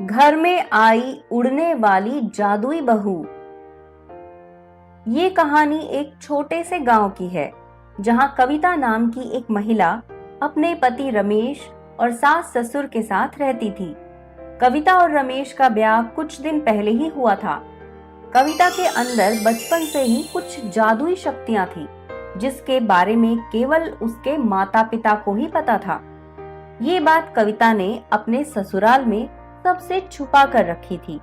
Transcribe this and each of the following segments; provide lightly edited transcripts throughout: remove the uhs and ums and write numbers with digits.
घर में आई उड़ने वाली जादुई बहू। ये कहानी एक छोटे से गांव की है, जहां कविता नाम की एक महिला अपने पति रमेश और सास ससुर के साथ रहती थी। कविता और रमेश का ब्याह कुछ दिन पहले ही हुआ था। कविता के अंदर बचपन से ही कुछ जादुई शक्तियां थी, जिसके बारे में केवल उसके माता पिता को ही पता था। ये बात कविता ने अपने ससुराल में सबसे छुपा कर रखी थी।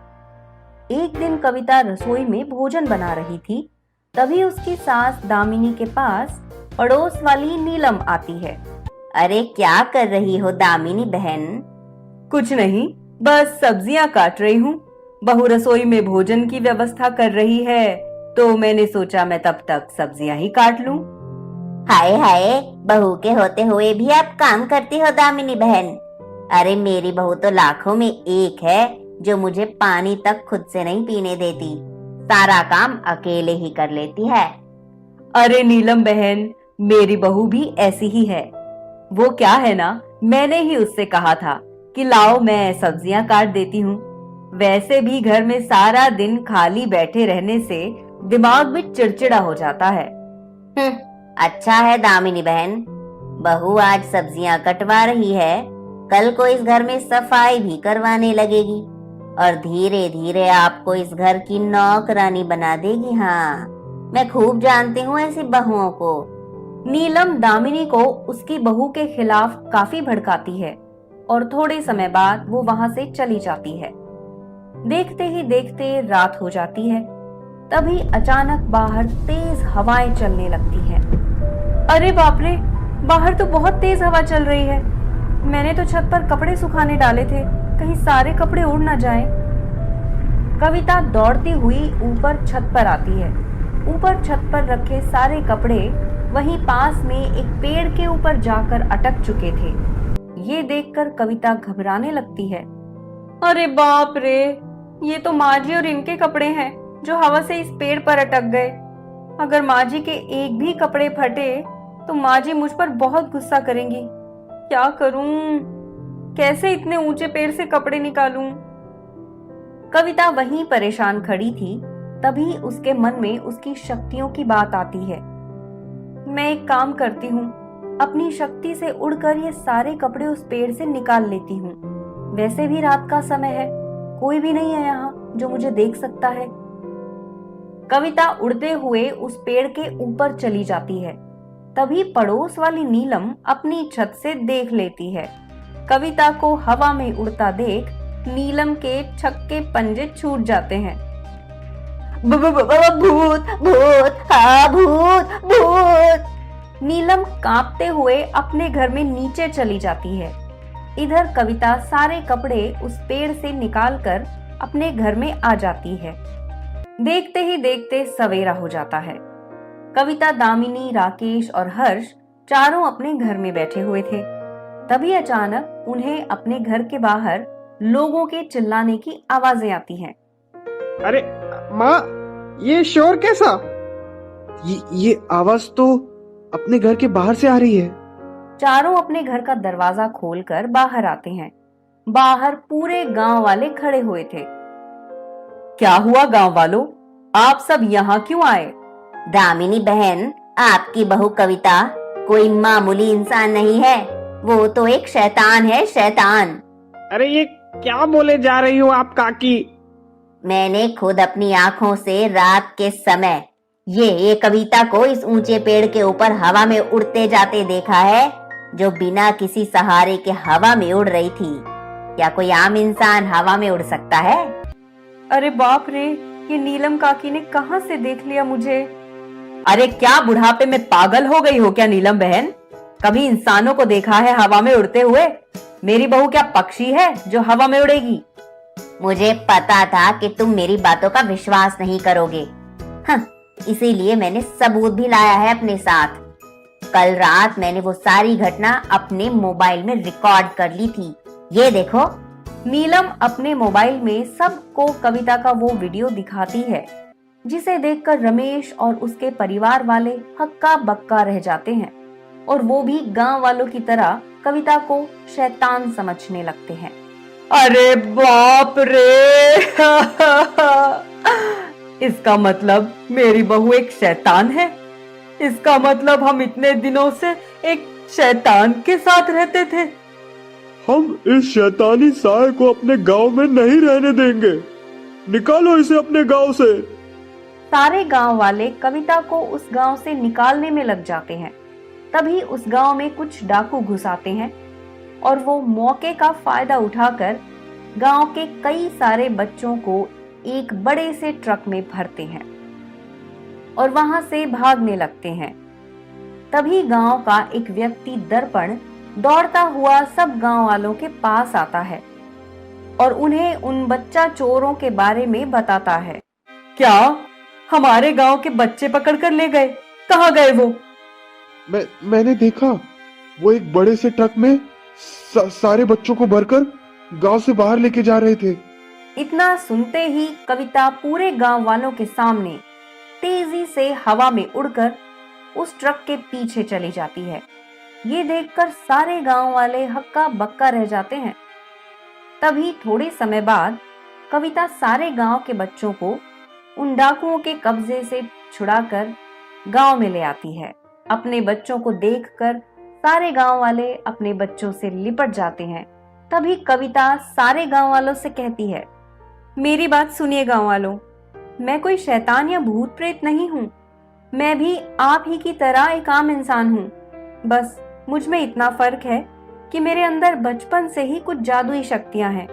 एक दिन कविता रसोई में भोजन बना रही थी, तभी उसकी सास दामिनी के पास पड़ोस वाली नीलम आती है। अरे क्या कर रही हो दामिनी बहन? कुछ नहीं, बस सब्जियां काट रही हूँ। बहू रसोई में भोजन की व्यवस्था कर रही है, तो मैंने सोचा मैं तब तक सब्जियां ही काट लूं। हाय हाय, बहू के होते हुए भी आप काम करती हो दामिनी बहन। अरे मेरी बहू तो लाखों में एक है जो मुझे पानी तक खुद से नहीं पीने देती। सारा काम अकेले ही कर लेती है। अरे नीलम बहन, मेरी बहू भी ऐसी ही है। वो क्या है ना, मैंने ही उससे कहा था कि लाओ मैं सब्जियां काट देती हूँ। वैसे भी घर में सारा दिन खाली बैठे रहने से दिमाग भी चिड़चिड़ा हो जाता है। अच्छा है दामिनी बहन, बहू आज सब्जियां कटवा रही है, कल को इस घर में सफाई भी करवाने लगेगी और धीरे धीरे आपको इस घर की नौकरानी बना देगी। हाँ, मैं खूब जानती हूँ ऐसी बहुओं को। नीलम दामिनी को उसकी बहू के खिलाफ काफी भड़काती है और थोड़े समय बाद वो वहां से चली जाती है। देखते ही देखते रात हो जाती है। तभी अचानक बाहर तेज हवाएं चलने लगती हैं। अरे बाप रे, बाहर तो बहुत तेज हवा चल रही है। मैंने तो छत पर कपड़े सुखाने डाले थे, कहीं सारे कपड़े उड़ ना जाएं। कविता दौड़ती हुई ऊपर छत पर आती है। ऊपर छत पर रखे सारे कपड़े वहीं पास में एक पेड़ के ऊपर जाकर अटक चुके थे। ये देखकर कविता घबराने लगती है। अरे बाप रे, ये तो माँ जी और इनके कपड़े हैं जो हवा से इस पेड़ पर अटक गए। अगर माँ जी के एक भी कपड़े फटे तो माँ जी मुझ पर बहुत गुस्सा करेंगी। क्या करूं? कैसे इतने ऊंचे पेड़ से कपड़े निकालूं? कविता वहीं परेशान खड़ी थी। तभी उसके मन में उसकी शक्तियों की बात आती है। मैं एक काम करती हूँ, अपनी शक्ति से उड़कर ये सारे कपड़े उस पेड़ से निकाल लेती हूँ। वैसे भी रात का समय है, कोई भी नहीं है यहाँ जो मुझे देख सकता है। कविता उड़ते हुए उस पेड़ के ऊपर चली जाती है। तभी पड़ोस वाली नीलम अपनी छत से देख लेती है। कविता को हवा में उड़ता देख नीलम के छक्के पंजे छूट जाते हैं। भूत भूत, हाँ भूत भूत। नीलम कांपते हुए अपने घर में नीचे चली जाती है। इधर कविता सारे कपड़े उस पेड़ से निकालकर अपने घर में आ जाती है। देखते ही देखते सवेरा हो जाता है। कविता, दामिनी, राकेश और हर्ष चारों अपने घर में बैठे हुए थे। तभी अचानक उन्हें अपने घर के बाहर लोगों के चिल्लाने की आवाजें आती हैं। अरे माँ, ये शोर कैसा? ये आवाज तो अपने घर के बाहर से आ रही है। चारों अपने घर का दरवाजा खोलकर बाहर आते हैं। बाहर पूरे गांव वाले खड़े हुए थे। क्या हुआ गांव वालों, आप सब यहाँ क्यों आए? दामिनी बहन, आपकी बहू कविता कोई मामूली इंसान नहीं है, वो तो एक शैतान है, शैतान। अरे ये क्या बोले जा रही हो आप काकी? मैंने खुद अपनी आंखों से रात के समय ये कविता को इस ऊंचे पेड़ के ऊपर हवा में उड़ते जाते देखा है, जो बिना किसी सहारे के हवा में उड़ रही थी। क्या कोई आम इंसान हवा में उड़ सकता है? अरे बाप रे, ये नीलम काकी ने कहां से देख लिया मुझे? अरे क्या बुढ़ापे में पागल हो गई हो क्या नीलम बहन? कभी इंसानों को देखा है हवा में उड़ते हुए? मेरी बहू क्या पक्षी है जो हवा में उड़ेगी? मुझे पता था कि तुम मेरी बातों का विश्वास नहीं करोगे। इसीलिए मैंने सबूत भी लाया है अपने साथ। कल रात मैंने वो सारी घटना अपने मोबाइल में रिकॉर्ड कर ली थी। ये देखो। नीलम अपने मोबाइल में सबको कविता का वो वीडियो दिखाती है, जिसे देखकर रमेश और उसके परिवार वाले हक्का बक्का रह जाते हैं और वो भी गांव वालों की तरह कविता को शैतान समझने लगते हैं। अरे बाप रे! इसका मतलब मेरी बहू एक शैतान है। इसका मतलब हम इतने दिनों से एक शैतान के साथ रहते थे। हम इस शैतानी साय को अपने गांव में नहीं रहने देंगे। निकालो इसे अपने गांव से। सारे गांव वाले कविता को उस गांव से निकालने में लग जाते हैं। तभी उस गांव में कुछ डाकू घुस आते हैं और वो मौके का फायदा उठाकर गांव के कई सारे बच्चों को एक बड़े से ट्रक में भरते हैं और वहां से भागने लगते हैं। तभी गांव का एक व्यक्ति दर्पण दौड़ता हुआ सब गांव वालों के पास आता है और उन्हें उन बच्चा चोरों के बारे में बताता है। क्या हमारे गांव के बच्चे पकड़कर ले गए? कहाँ गए वो? मैंने देखा, वो एक बड़े से ट्रक में सारे बच्चों को भरकर गांव से बाहर लेके जा रहे थे। इतना सुनते ही कविता पूरे गांव वालों के सामने तेजी से हवा में उड़कर उस ट्रक के पीछे चली जाती है। ये देखकर सारे गांव वाले हक्का बक्का रह जाते हैं। तभी थोड़े समय बाद कविता सारे गांव के बच्चों को उन डाकुओं के कब्जे से छुड़ाकर गांव में ले आती है। अपने बच्चों को देखकर सारे गांव वाले अपने बच्चों से लिपट जाते हैं। तभी कविता सारे गांव वालों से कहती है, मेरी बात सुनिए गांव वालों, मैं कोई शैतान या भूत प्रेत नहीं हूँ। मैं भी आप ही की तरह एक आम इंसान हूँ। बस मुझ में इतना फर्क है कि मेरे अंदर बचपन से ही कुछ जादुई शक्तियां हैं,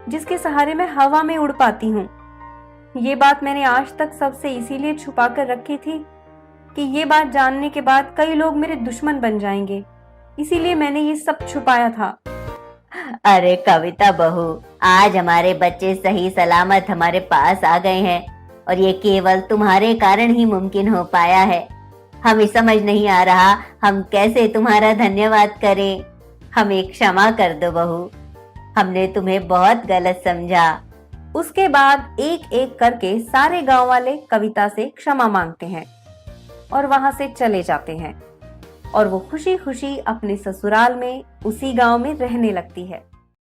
जिसके सहारे मैं हवा में उड़ पाती हूँ। ये बात मैंने आज तक सबसे इसीलिए छुपा कर रखी थी कि ये बात जानने के बाद कई लोग मेरे दुश्मन बन जाएंगे, इसीलिए मैंने ये सब छुपाया था। अरे कविता बहू, आज हमारे बच्चे सही सलामत हमारे पास आ गए हैं और ये केवल तुम्हारे कारण ही मुमकिन हो पाया है। हमें समझ नहीं आ रहा हम कैसे तुम्हारा धन्यवाद करें। हमें क्षमा कर दो बहू, हमने तुम्हें बहुत गलत समझा। उसके बाद एक एक करके सारे गांव वाले कविता से क्षमा मांगते हैं और वहां से चले जाते हैं और वो खुशी खुशी अपने ससुराल में उसी गांव में रहने लगती है।